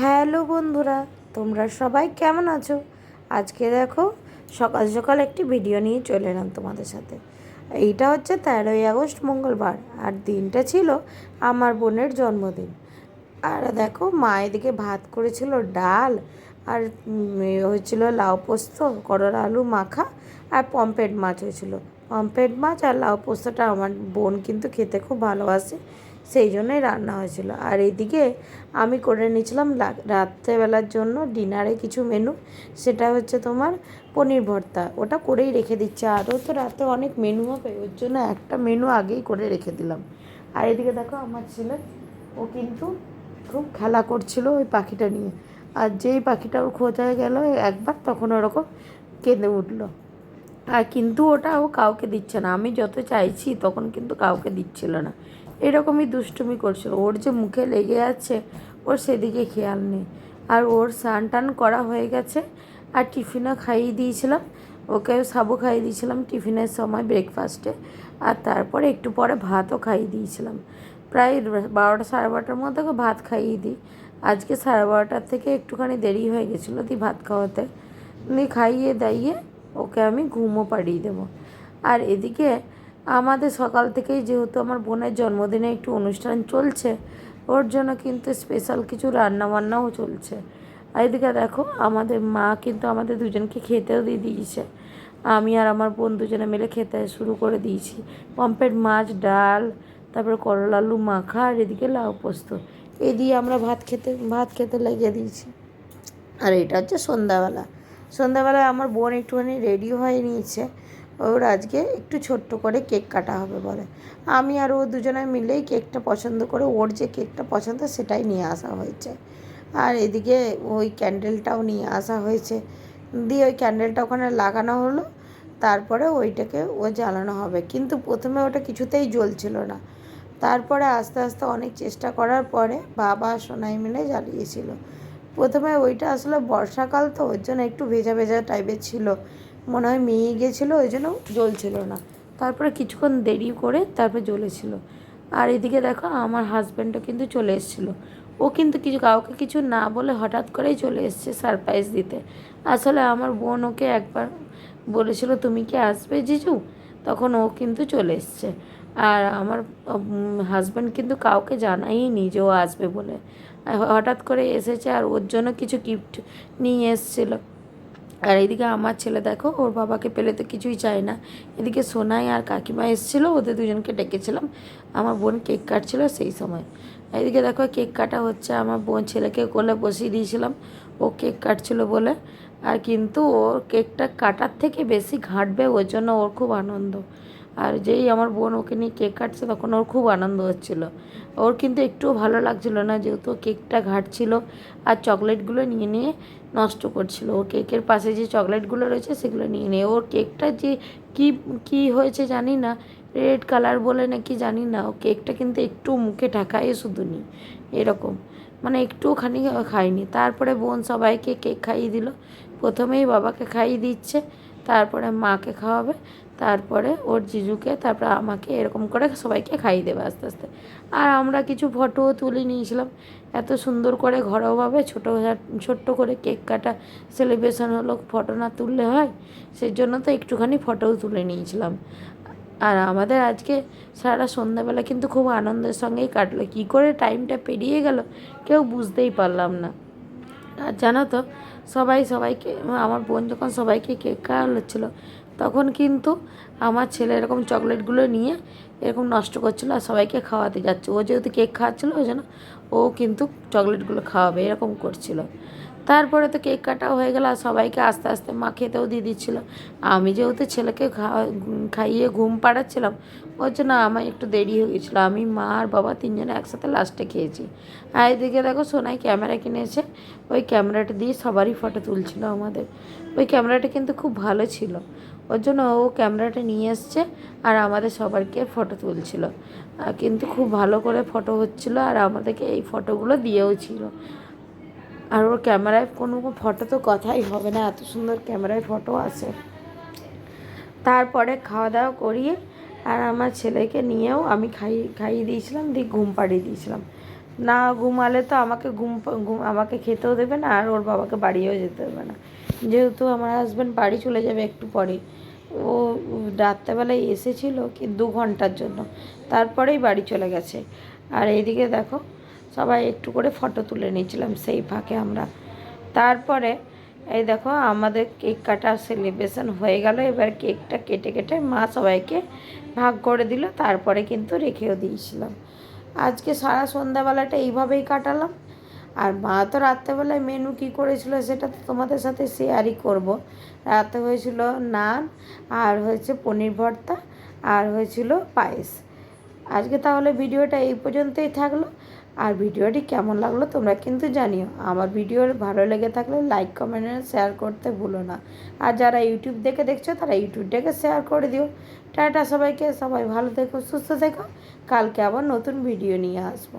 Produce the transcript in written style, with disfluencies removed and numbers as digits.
Hello বন্ধুরা, তোমরা সবাই কেমন আছো? আজকে দেখো সকাল সকাল একটি ভিডিও নিয়ে চলে এলাম তোমাদের সাথে। এইটা হচ্ছে 13ই আগস্ট মঙ্গলবার, আর দিনটা ছিল আমার বোনের জন্মদিন। আর দেখো মা এদিকে ভাত করেছিল, ডাল আর হয়েছিল লাউ পোস্ত, করলা আলু মাখা, আর পমফ্রেট মাছ হয়েছিল। পমফ্রেট মাছ আর লাউ পোস্তটা আমার বোন কিন্তু খেতে খুব ভালোবাসে, সেই জন্যই রান্না হয়েছিল। আর এইদিকে আমি করে নিয়েছিলাম রাত্রেবেলার জন্য ডিনারে কিছু মেনু। সেটা হচ্ছে তোমার পনির ভর্তা, ওটা করেই রেখে দিচ্ছে। আরও তো রাতে অনেক মেনু হবে, ওর জন্য একটা মেনু আগেই করে রেখে দিলাম। আর এদিকে দেখো আমার ছেলে, ও কিন্তু খুব খেলা করছিল ওই পাখিটা নিয়ে। আর যেই পাখিটা ওর খোঁজায় গেল একবার, তখন ওরকম কেঁদে উঠলো। আর কিন্তু ওটা ও কাউকে দিচ্ছে না, আমি যত চাইছি তখন কিন্তু কাউকে দিচ্ছিল না। এরকমই দুষ্টুমি করছিল, ওর যে মুখে লেগে আছে ওর সেদিকে খেয়াল নেই। আর ওর স্নান টান করা হয়ে গেছে, আর টিফিনও খাইয়ে দিয়েছিলাম, ওকে সাবু খাইয়ে দিয়েছিলাম টিফিনের সময় ব্রেকফাস্টে। আর তারপরে একটু পরে ভাতও খাইয়ে দিয়েছিলাম। প্রায় 12টা 12:30টার মধ্যে ওকে ভাত খাইয়ে দিই। আজকে 12:30টার থেকে একটুখানি দেরি হয়ে গেছিলো ভাত খাওয়াতে। খাইয়ে দাইয়ে ওকে আমি ঘুমও পাড়িয়ে দেবো। আর এদিকে আমাদের সকাল থেকেই, যেহেতু আমার বোনের জন্মদিনে একটু অনুষ্ঠান চলছে, ওর জন্য কিন্তু স্পেশাল কিছু রান্নাবান্নাও চলছে। আর এদিকে দেখো আমাদের মা কিন্তু আমাদের দুজনকে খেতেও দিয়ে দিয়েছে। আমি আর আমার বোন দুজনে মিলে খেতে শুরু করে দিয়েছি। পমফ্রেট মাছ, ডাল, তারপরে করলা আলু মাখা, আর এদিকে লাউ পোস্ত, এই দিয়ে আমরা ভাত খেতে লেগে দিয়েছি। আর এটা হচ্ছে সন্ধ্যাবেলায় আমার বোন একটুখানি রেডি হয়ে নিয়েছে। ওর আজকে একটু ছোট্ট করে কেক কাটা হবে বলে। আমি আর ও দুজনে মিলেই কেকটা পছন্দ করে, ওর যে কেকটা পছন্দ সেটাই নিয়ে আসা হয়েছে। আর এদিকে ওই ক্যান্ডেলটাও নিয়ে আসা হয়েছে, দিয়ে ওই ক্যান্ডেলটা ওখানে লাগানো হলো। তারপরে ওইটাকে জ্বালানো হবে, কিন্তু প্রথমে ওটা কিছুতেই জ্বলছিল না। তারপরে আস্তে আস্তে অনেক চেষ্টা করার পরে বাবা সোনাই মিলে জ্বালিয়েছিল। প্রথমে ওইটা আসলে বর্ষাকাল, তো ওর জন্য একটু ভেজা ভেজা টাইপের ছিল, মনে হয় মেয়ে গেছিলো, ওই জন্য জ্বলছিল না। তারপরে কিছুক্ষণ দেরি করে তারপরে জ্বলেছিল। আর এদিকে দেখো আমার হাজব্যান্ডও কিন্তু চলে এসেছিলো। ও কিন্তু কাউকে কিছু না বলে হঠাৎ করেই চলে এসছে সারপ্রাইজ দিতে। আসলে আমার বোন ওকে একবার বলেছিল তুমি কি আসবে জিজু, তখন ও কিন্তু চলে এসছে। আর আমার হাজব্যান্ড কিন্তু কাউকে জানাইনি যে ও আসবে বলে, হঠাৎ করে এসেছে। আর ওর জন্য কিছু গিফট নিয়ে এসেছিলো। আর এদিকে আমার ছেলে দেখো, ওর বাবাকে পেলে তো কিছুই চায় না। এদিকে সোনাই আর কাকিমা এসেছিলো, ওদের দুজনকে ডেকেছিলাম। আমার বোন কেক কাটছিল সেই সময়। এদিকে দেখো কেক কাটা হচ্ছে, আমার বোন ছেলেকে কোলে বসিয়ে দিয়েছিলাম, ও কেক কাটছিল বলে। আর কিন্তু ওর কেকটা কাটার থেকে বেশি ঘাঁটবে, ওর জন্য ওর খুব আনন্দ। আর যেই আমার বোন ওকে নিয়ে কেক কাটছে, তখন ওর খুব আনন্দ হচ্ছিল। ওর কিন্তু একটুও ভালো লাগছিল না, যেহেতু কেকটা ঘাঁটছিল আর চকলেটগুলো নিয়ে নিয়ে নষ্ট করছিল। ও কেকের পাশে যে চকলেটগুলো রয়েছে সেগুলো নিয়ে নিয়ে, ওর কেকটা যে কী কী হয়েছে জানি না, রেড কালার বলে নাকি জানি না, ও কেকটা কিন্তু একটু মুখে ঢাকায় শুধু নি, এরকম মানে একটুখানি খায়নি। তারপরে বোন সবাইকে কেক খাইয়ে দিল। প্রথমেই বাবাকে খাইয়ে দিচ্ছে, তারপরে মাকে খাওয়াবে, তারপরে ওর জিজুকে, তারপরে আমাকে, এরকম করে সবাইকে খাইয়ে দেবে আস্তে আস্তে। আর আমরা কিছু ফটোও তুলে নিয়েছিলাম। এত সুন্দর করে ঘরোয়াভাবে ছোট্ট করে কেক কাটা সেলিব্রেশন হলো, ফটো না তুললে হয়, সেই জন্য তো একটুখানি ফটোও তুলে নিয়েছিলাম। আর আমাদের আজকে সারা সন্ধ্যাবেলা কিন্তু খুব আনন্দের সঙ্গেই কাটলো, কী করে টাইমটা পেরিয়ে গেল কেউ বুঝতেই পারলাম না। আর জানো তো, সবাইকে, আমার বোন যখন সবাইকে কেক খাওয়াচ্ছিলো, তখন কিন্তু আমার ছেলে এরকম চকলেটগুলো নিয়ে এরকম নষ্ট করছিলো আর সবাইকে খাওয়াতে যাচ্ছে। ও যেহেতু কেক খাওয়াচ্ছিলো, ওই জন্য ও কিন্তু চকলেটগুলো খাওয়াবে এরকম করছিল। তারপরে তো কেক কাটাও হয়ে গেল, আর সবাইকে আস্তে আস্তে মা খেতেও দিয়ে দিচ্ছিলো। আমি যেহেতু ছেলেকে খাইয়ে ঘুম পাড়াচ্ছিলাম, ওর জন্য আমার একটু দেরি হয়ে গেছিলো। আমি, মা আর বাবা তিনজনে একসাথে লাস্টে খেয়েছি। আর এদিকে দেখো সোনাই ক্যামেরা কিনেছে, ওই ক্যামেরাটা দিয়ে সবারই ফটো তুলছিল আমাদের। ওই ক্যামেরাটা কিন্তু খুব ভালো ছিল, ওর জন্য ও ক্যামেরাটা নিয়ে এসছে আর আমাদের সবারকে ফটো তুলছিল। কিন্তু খুব ভালো করে ফটো হচ্ছিলো, আর আমাদেরকে এই ফটোগুলো দিয়েও ছিল। আর ওর ক্যামেরায় কোনো ফটো তো কথাই হবে না, এত সুন্দর ক্যামেরায় ফটো আসে। তারপরে খাওয়া দাওয়া করিয়ে আর আমার ছেলেকে নিয়েও আমি খাইয়ে দিয়েছিলাম, দিয়ে ঘুম পাড়িয়ে দিয়েছিলাম। না ঘুমালে তো আমাকে আমাকে খেতেও দেবে না, আর ওর বাবাকে বাড়িও যেতে দেবে না। যেহেতু আমার হাজব্যান্ড বাড়ি চলে যাবে একটু পরে, ও রাত্রেবেলায় এসেছিল কি 2 ঘন্টার জন্য, তারপরেই বাড়ি চলে গেছে। আর এইদিকে দেখো সবাই একটু করে ফটো তুলে নিয়েছিলাম সেই ফাঁকে আমরা। তারপরে এই দেখো আমাদের কেক কাটা সেলিব্রেশন হয়ে গেল। এবার কেকটা কেটে কেটে মা সবাইকে ভাগ করে দিল, তারপরে কিন্তু রেখেও দিয়েছিলাম। আজকে সারা সন্ধ্যাবেলাটা এইভাবেই কাটালাম। আর মা তো রাত্রেবেলায় মেনু কী করেছিল সেটা তো তোমাদের সাথে শেয়ারই করব। রাতে হয়েছিল নান, আর হয়েছে পনির ভর্তা, আর হয়েছিল পায়েস। আজকে তাহলে ভিডিওটা এই পর্যন্তই থাকলো। আর ভিডিওটি কেমন লাগলো তোমরা কিন্তু জানিও। আমার ভিডিও ভালো লেগে থাকলে লাইক কমেন্ট শেয়ার করতে ভুলো না। আর যারা ইউটিউব দেখে দেখছো তারা ইউটিউব দেখে শেয়ার করে দিও। টাটা সবাইকে, সবাই ভালো থেকো, সুস্থ থেকো। কালকে আবার নতুন ভিডিও নিয়ে আসবো।